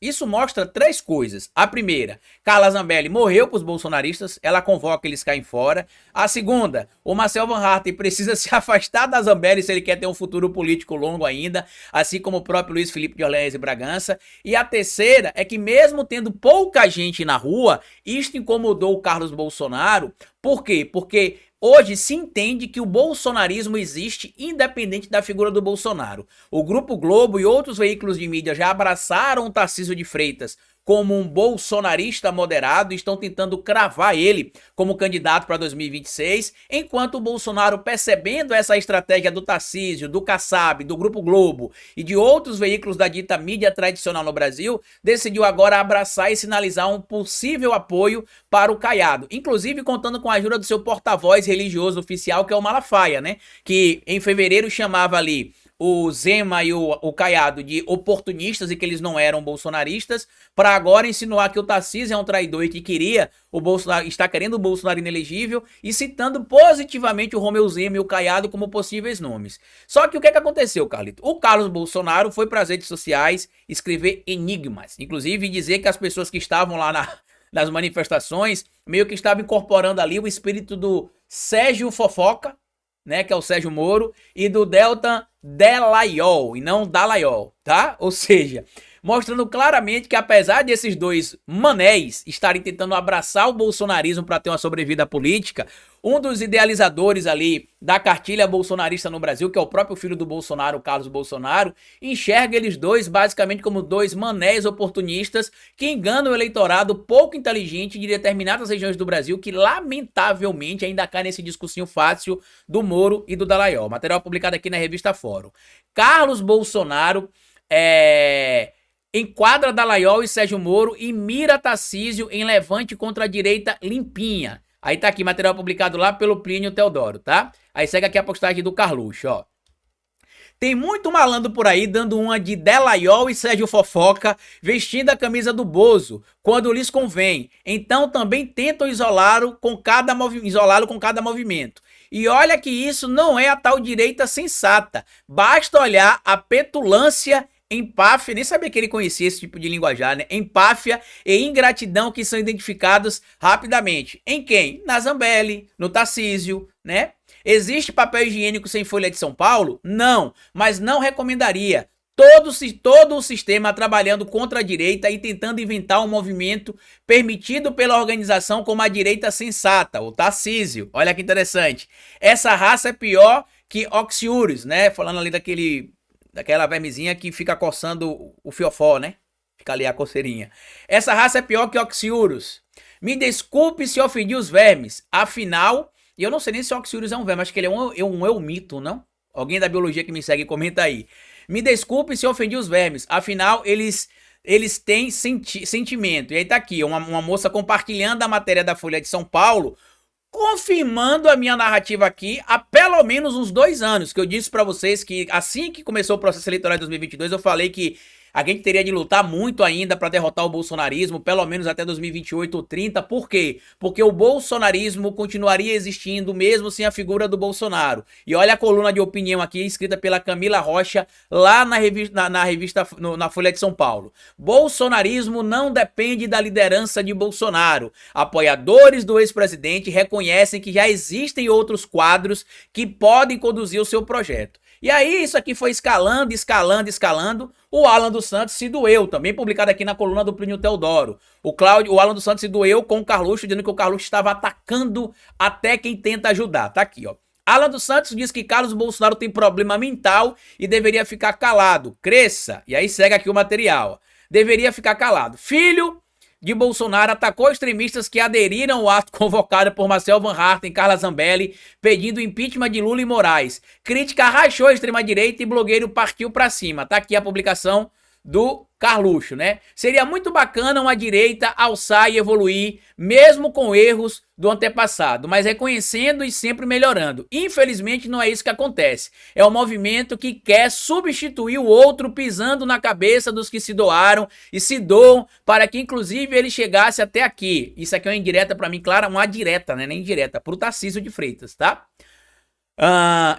Isso mostra três coisas. A primeira, Carla Zambelli morreu para os bolsonaristas, ela convoca, eles caem fora. A segunda, o Marcel Van Hatten precisa se afastar da Zambelli se ele quer ter um futuro político longo ainda, assim como o próprio Luiz Felipe de Orleans e Bragança. E a terceira é que mesmo tendo pouca gente na rua, isto incomodou o Carlos Bolsonaro. Por quê? Porque hoje se entende que o bolsonarismo existe independente da figura do Bolsonaro. O Grupo Globo e outros veículos de mídia já abraçaram o Tarcísio de Freitas como um bolsonarista moderado e estão tentando cravar ele como candidato para 2026, enquanto o Bolsonaro, percebendo essa estratégia do Tarcísio, do Kassab, do Grupo Globo e de outros veículos da dita mídia tradicional no Brasil, decidiu agora abraçar e sinalizar um possível apoio para o Caiado, inclusive contando com a ajuda do seu porta-voz religioso oficial, que é o Malafaia, né? Que em fevereiro chamava ali o Zema e o Caiado de oportunistas e que eles não eram bolsonaristas, para agora insinuar que o Tarcísio é um traidor e que queria o Bolsonaro, está querendo o Bolsonaro inelegível e citando positivamente o Romeu Zema e o Caiado como possíveis nomes. Só que o que aconteceu, Carlito? O Carlos Bolsonaro foi para as redes sociais escrever enigmas, inclusive dizer que as pessoas que estavam lá nas manifestações meio que estavam incorporando ali o espírito do Sérgio Fofoca, né, que é o Sérgio Moro, e do Deltan Dallagnol, e não Dallagnol, tá? Ou seja, mostrando claramente que apesar desses dois manéis estarem tentando abraçar o bolsonarismo para ter uma sobrevida política, um dos idealizadores ali da cartilha bolsonarista no Brasil, que é o próprio filho do Bolsonaro, Carlos Bolsonaro, enxerga eles dois basicamente como dois manés oportunistas que enganam o eleitorado pouco inteligente de determinadas regiões do Brasil que lamentavelmente ainda cai nesse discursinho fácil do Moro e do Dallagnol. Material publicado aqui na revista Fórum. Carlos Bolsonaro enquadra Dallagnol e Sérgio Moro e mira Tarcísio em levante contra a direita limpinha. Aí tá aqui, material publicado lá pelo Plínio Teodoro, tá? Aí segue aqui a postagem do Carluxo, ó. Tem muito malandro por aí dando uma de Dallagnol e Sérgio Fofoca vestindo a camisa do Bozo quando lhes convém. Então também tentam isolá-lo com cada movimento. E olha que isso não é a tal direita sensata. Basta olhar a petulância, empáfia, nem sabia que ele conhecia esse tipo de linguajar, né? Empáfia e ingratidão que são identificados rapidamente. Em quem? Na Zambelli, no Tarcísio, né? Existe papel higiênico sem Folha de São Paulo? Não, mas não recomendaria. Todo o sistema trabalhando contra a direita e tentando inventar um movimento permitido pela organização como a direita sensata, o Tarcísio. Olha que interessante. Essa raça é pior que Oxiurus, né? Falando ali daquela vermezinha que fica coçando o fiofó, né? Fica ali a coceirinha. Essa raça é pior que Oxiurus. Me desculpe se ofendi os vermes. Afinal, eu não sei nem se Oxiurus é um verme, acho que ele é um eumito, não? Alguém da biologia que me segue, comenta aí. Me desculpe se ofendi os vermes. Afinal, eles têm sentimento. E aí tá aqui, uma moça compartilhando a matéria da Folha de São Paulo, confirmando a minha narrativa aqui há pelo menos uns 2 anos, que eu disse pra vocês que assim que começou o processo eleitoral de 2022, eu falei que a gente teria de lutar muito ainda para derrotar o bolsonarismo, pelo menos até 2028 ou 30. Por quê? Porque o bolsonarismo continuaria existindo mesmo sem a figura do Bolsonaro. E olha a coluna de opinião aqui, escrita pela Camila Rocha, lá na revista, na Folha de São Paulo. Bolsonarismo não depende da liderança de Bolsonaro. Apoiadores do ex-presidente reconhecem que já existem outros quadros que podem conduzir o seu projeto. E aí isso aqui foi escalando. O Alan dos Santos se doeu, também publicado aqui na coluna do Plínio Teodoro. O Alan dos Santos se doeu com o Carluxo, dizendo que o Carluxo estava atacando até quem tenta ajudar. Tá aqui, ó. Alan dos Santos diz que Carlos Bolsonaro tem problema mental e deveria ficar calado. Cresça. E aí segue aqui o material. Deveria ficar calado. Filho de Bolsonaro atacou extremistas que aderiram ao ato convocado por Marcel Van Hatten e Carla Zambelli, pedindo impeachment de Lula e Moraes. Crítica rachou a extrema-direita e blogueiro partiu pra cima. Tá aqui a publicação do Carluxo, né? Seria muito bacana uma direita alçar e evoluir, mesmo com erros do antepassado, mas reconhecendo e sempre melhorando. Infelizmente não é isso que acontece. É um movimento que quer substituir o outro, pisando na cabeça dos que se doaram e se doam para que inclusive ele chegasse até aqui. Isso aqui é uma indireta para mim, claro, uma direta, né? Nem indireta, pro Tarcísio de Freitas, tá?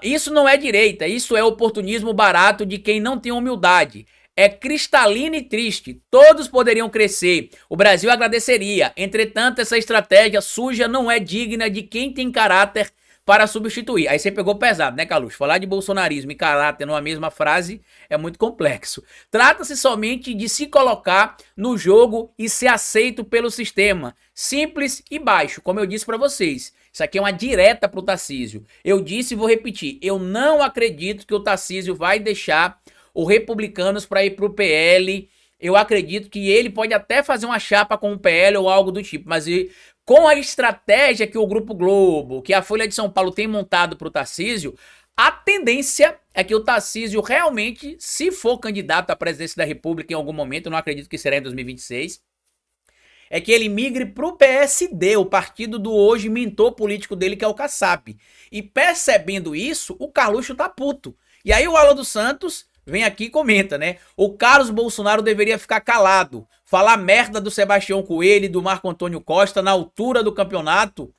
Isso não é direita, isso é oportunismo barato de quem não tem humildade. é cristalina e triste. Todos poderiam crescer. O Brasil agradeceria. Entretanto, essa estratégia suja não é digna de quem tem caráter para substituir. Aí você pegou pesado, né, Carluxo? Falar de bolsonarismo e caráter numa mesma frase é muito complexo. Trata-se somente de se colocar no jogo e ser aceito pelo sistema. Simples e baixo, como eu disse para vocês. Isso aqui é uma direta pro Tarcísio. Eu disse e vou repetir. Eu não acredito que o Tarcísio vai deixar o Republicanos para ir pro PL. Eu acredito que ele pode até fazer uma chapa com o PL ou algo do tipo, mas com a estratégia que o Grupo Globo, que a Folha de São Paulo tem montado para o Tarcísio, a tendência é que o Tarcísio realmente, se for candidato à presidência da República em algum momento, eu não acredito que será em 2026, é que ele migre para o PSD, o partido do hoje mentor político dele, que é o Kassab. E percebendo isso, o Carluxo tá puto. E aí o Alan dos Santos vem aqui e comenta, né? O Carlos Bolsonaro deveria ficar calado. Falar merda do Sebastião Coelho e do Marco Antônio Costa na altura do campeonato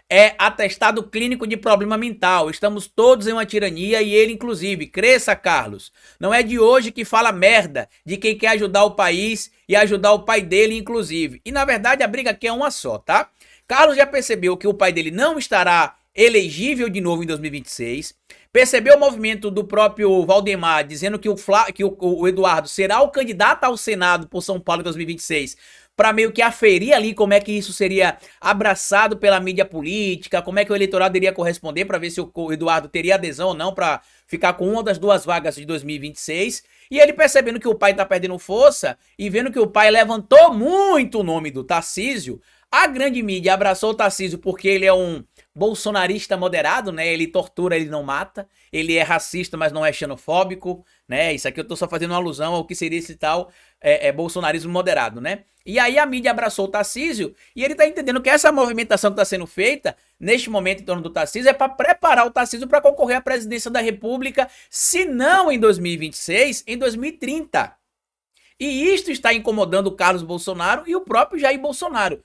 é atestado clínico de problema mental. Estamos todos em uma tirania e ele inclusive. Cresça, Carlos. Não é de hoje que fala merda de quem quer ajudar o país e ajudar o pai dele inclusive. E na verdade a briga aqui é uma só, tá? Carlos já percebeu que o pai dele não estará elegível de novo em 2026. Percebeu o movimento do próprio Valdemar dizendo que o Eduardo será o candidato ao Senado por São Paulo em 2026, para meio que aferir ali como é que isso seria abraçado pela mídia política, como é que o eleitorado iria corresponder para ver se o Eduardo teria adesão ou não para ficar com uma das duas vagas de 2026. E ele percebendo que o pai tá perdendo força e vendo que o pai levantou muito o nome do Tarcísio, a grande mídia abraçou o Tarcísio porque ele é um bolsonarista moderado, né? Ele tortura, ele não mata. Ele é racista, mas não é xenofóbico, né? Isso aqui eu tô só fazendo uma alusão ao que seria esse tal bolsonarismo moderado, né? E aí a mídia abraçou o Tarcísio e ele tá entendendo que essa movimentação que tá sendo feita neste momento em torno do Tarcísio é para preparar o Tarcísio para concorrer à presidência da República, se não em 2026, em 2030. E isto está incomodando o Carlos Bolsonaro e o próprio Jair Bolsonaro.